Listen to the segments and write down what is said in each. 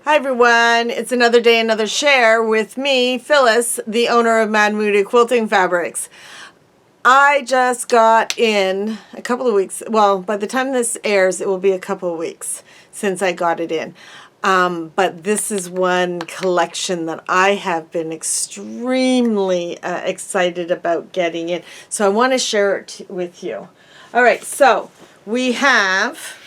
Hi everyone, it's another day, another share with me, Phyllis, the owner of Mad Moody Quilting Fabrics. I just got in a couple of weeks, well, by the time this airs, it will be a couple of weeks since I got it in. But this is one collection that I have been extremely excited about getting in. So I want to share it with you. All right, so we have...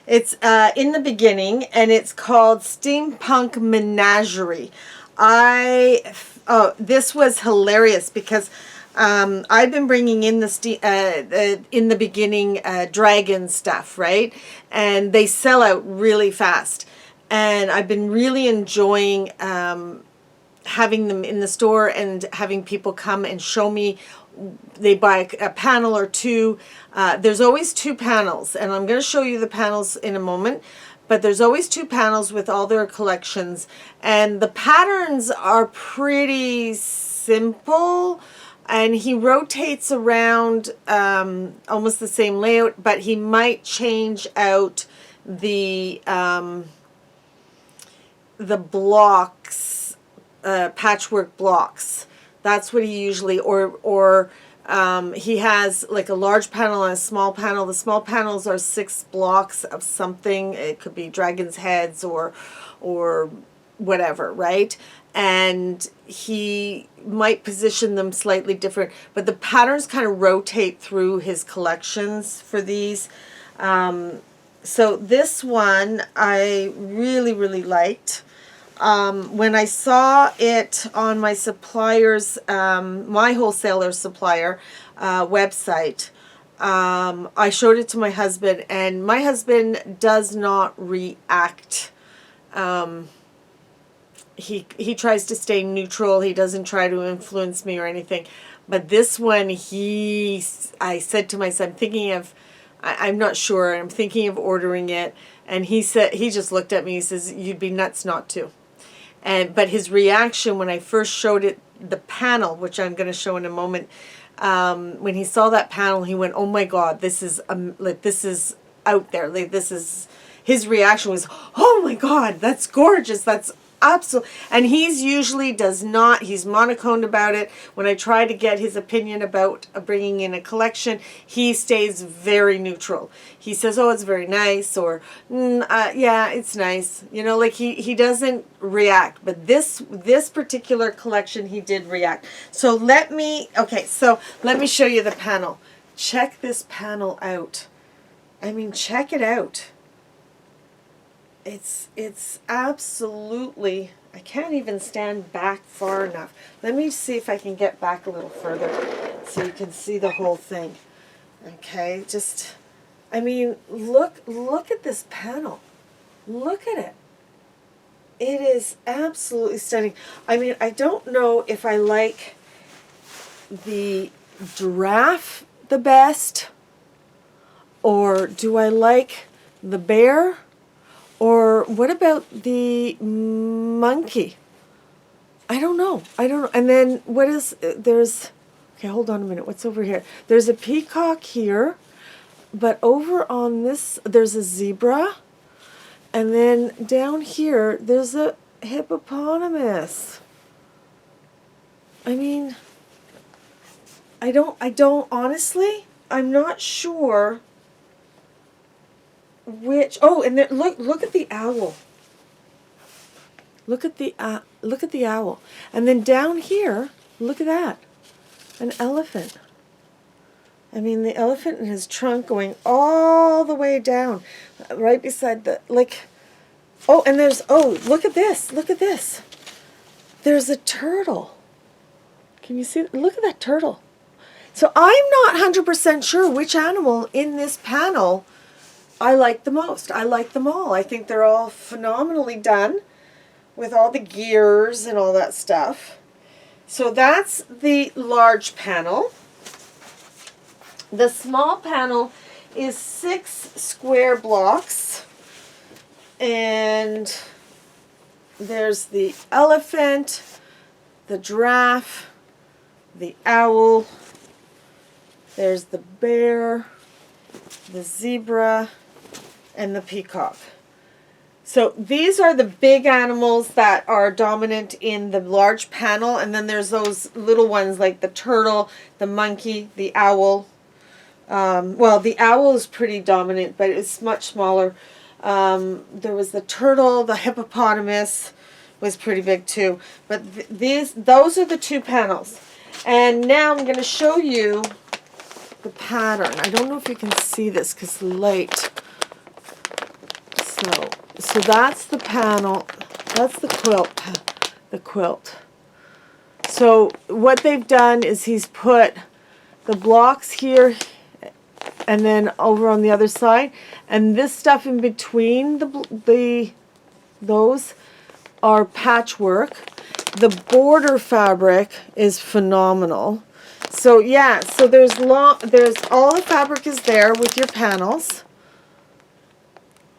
It's in the beginning, and it's called Steampunk Menagerie. This was hilarious because I've been bringing in in the beginning dragon stuff, right? And they sell out really fast. And I've been really enjoying having them in the store and having people come and show me. They buy a panel or two. There's always two panels, and I'm going to show you the panels in a moment, but there's always two panels with all their collections, and the patterns are pretty simple, and he rotates around almost the same layout, but he might change out the blocks, patchwork blocks. That's what he usually, or he has like a large panel and a small panel. The small panels are 6 blocks of something. It could be dragon's heads or whatever, right? And he might position them slightly different, but the patterns kind of rotate through his collections for these. So this one I really, really liked. When I saw it on my supplier's, my wholesaler supplier website, I showed it to my husband, and my husband does not react. He tries to stay neutral. He doesn't try to influence me or anything. But this one, I said to my son, I'm not sure. I'm thinking of ordering it. And he just looked at me. He says, "You'd be nuts not to." But his reaction when I first showed it, the panel, which I'm going to show in a moment, when he saw that panel, he went, "Oh my God, this is out there." His reaction was, "Oh my God, that's gorgeous. That's absolutely." And he's monoconed about it. When I try to get his opinion about bringing in a collection, he stays very neutral. He says, "Oh, it's very nice," or "Yeah, it's nice." You know, like he doesn't react. But this particular collection, he did react. So let me show you the panel. Check this panel out. I mean, check it out. It's absolutely, I can't even stand back far enough. Let me see if I can get back a little further so you can see the whole thing. Okay, I mean, look at this panel. Look at it. It is absolutely stunning. I mean, I don't know if I like the giraffe the best, or do I like the bear? Or what about the monkey? I don't know. And then okay, hold on a minute. What's over here? There's a peacock here, but over on this, there's a zebra. And then down here, there's a hippopotamus. I mean, honestly, I'm not sure which. Oh, and then look at the owl. Look at the owl. And then down here, look at that. An elephant. I mean, the elephant and his trunk going all the way down, right beside oh, and look at this. Look at this. There's a turtle. Can you see? Look at that turtle. So I'm not 100% sure which animal in this panel I like the most. I like them all. I think they're all phenomenally done with all the gears and all that stuff. So that's the large panel. The small panel is 6 square blocks. And there's the elephant, the giraffe, the owl, there's the bear, the zebra, and the peacock. So these are the big animals that are dominant in the large panel, and then there's those little ones like the turtle, the monkey, the owl. Well, the owl is pretty dominant, but it's much smaller. There was the turtle, the hippopotamus was pretty big too. But those are the two panels. And now I'm going to show you the pattern. I don't know if you can see this because the light. So that's the panel. That's the quilt. The quilt. So what they've done is he's put the blocks here and then over on the other side, and this stuff in between those are patchwork. The border fabric is phenomenal. So yeah, so there's all the fabric is there with your panels.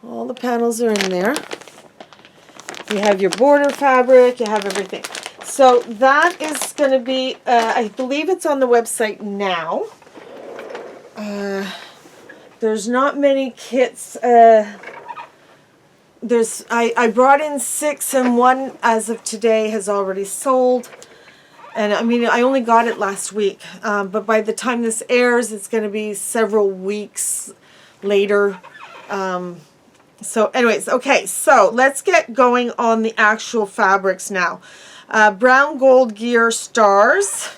All the panels are in there. You have your border fabric, you have everything. So that is going to be, I believe it's on the website now. There's not many kits. I brought in 6 and one as of today has already sold. And I mean, I only got it last week. But by the time this airs, it's going to be several weeks later. So anyways, okay, so let's get going on the actual fabrics now. Brown gold gear stars.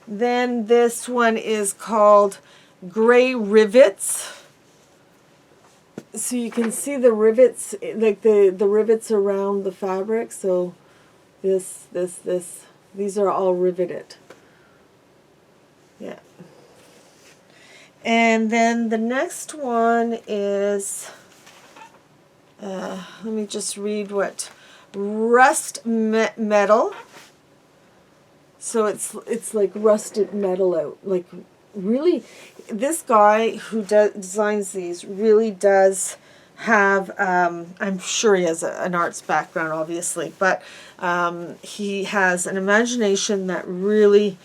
Then this one is called gray rivets. So you can see the rivets, like the rivets around the fabric. So these are all riveted. Yeah. And then the next one is, let me just read what, rust metal. So it's like rusted metal out. Like really, this guy who designs these really does have, I'm sure he has an arts background obviously, but he has an imagination that really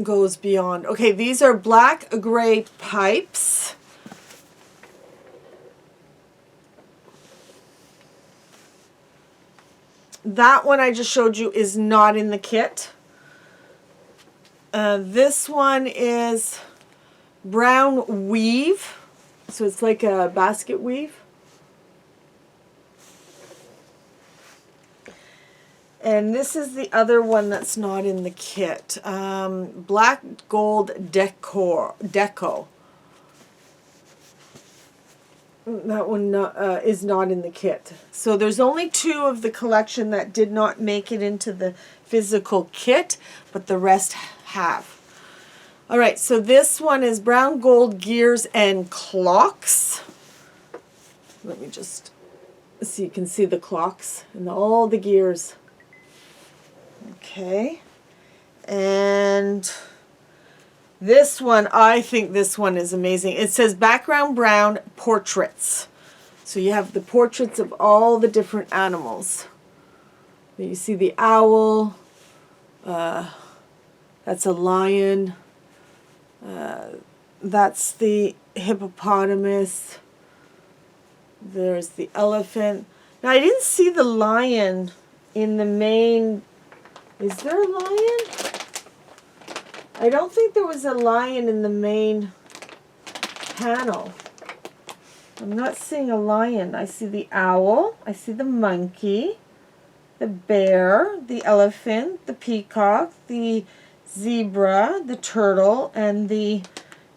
goes beyond. Okay, these are black gray pipes. That one I just showed you is not in the kit. This one is brown weave. So it's like a basket weave. And this is the other one that's not in the kit. Black gold deco. That one is not in the kit. So there's only 2 of the collection that did not make it into the physical kit, but the rest have. All right, so this one is brown gold gears and clocks. Let me just, so you can see the clocks and all the gears. Okay, and this one, I think this one is amazing. It says background brown portraits. So you have the portraits of all the different animals. You see the owl, that's a lion, that's the hippopotamus, there's the elephant. Now I didn't see the lion in the main. Is there a lion? I don't think there was a lion in the main panel. I'm not seeing a lion. I see the owl, I see the monkey, the bear, the elephant, the peacock, the zebra, the turtle, and the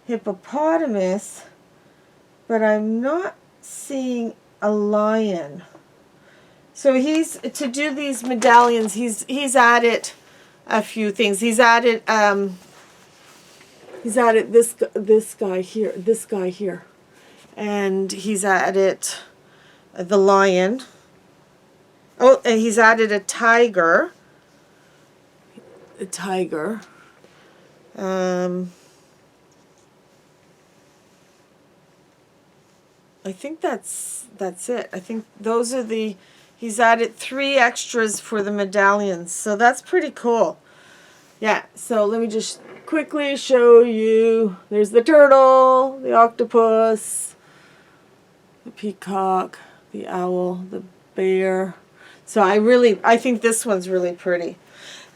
hippopotamus, but I'm not seeing a lion. So to do these medallions, he's added a few things. He's added this guy here, and he's added the lion. Oh, and he's added a tiger. I think that's it. I think those are the. He's added 3 extras for the medallions, so that's pretty cool. Yeah, so let me just quickly show you, there's the turtle, the octopus, the peacock, the owl, the bear. So I think this one's really pretty.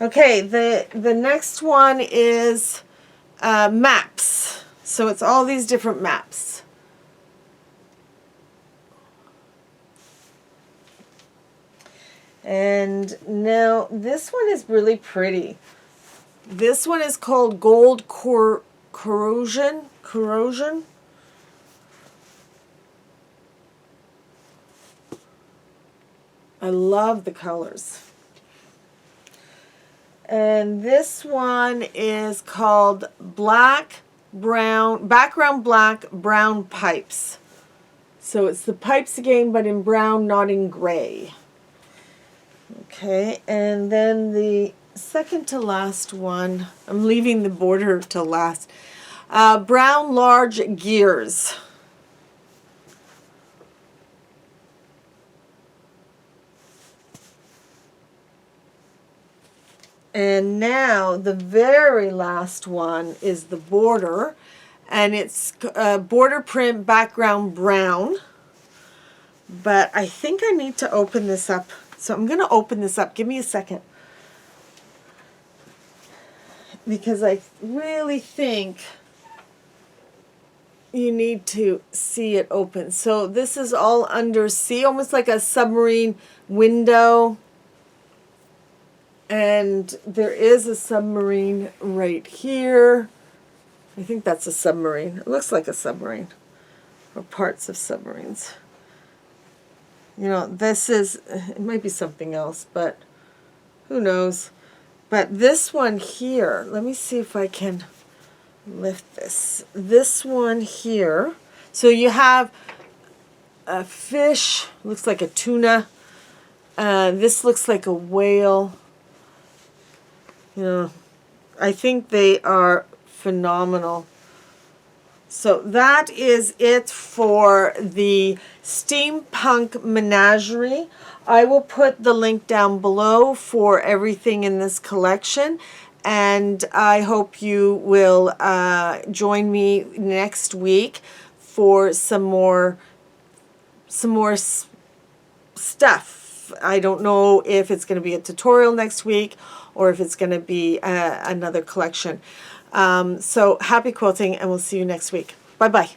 Okay, the next one is maps. So it's all these different maps. And now this one is really pretty. This one is called Gold Corrosion. Corrosion. I love the colors. And this one is called background black, brown pipes. So it's the pipes again, but in brown, not in gray. Okay, and then the second to last one, I'm leaving the border to last. Brown large gears. And now the very last one is the border, and it's border print background brown. But I think I need to open this up. So I'm going to open this up. Give me a second. Because I really think you need to see it open. So this is all under sea, almost like a submarine window. And there is a submarine right here. I think that's a submarine. It looks like a submarine. Or parts of submarines. You know, this is, it might be something else, but who knows. But this one here, let me see if I can lift this. This one here, so you have a fish, looks like a tuna. This looks like a whale. You know, I think they are phenomenal. So that is it for the Steampunk Menagerie. I will put the link down below for everything in this collection, and I hope you will join me next week for some more stuff. I don't know if it's going to be a tutorial next week or if it's going to be another collection. So happy quilting, and we'll see you next week. Bye-bye.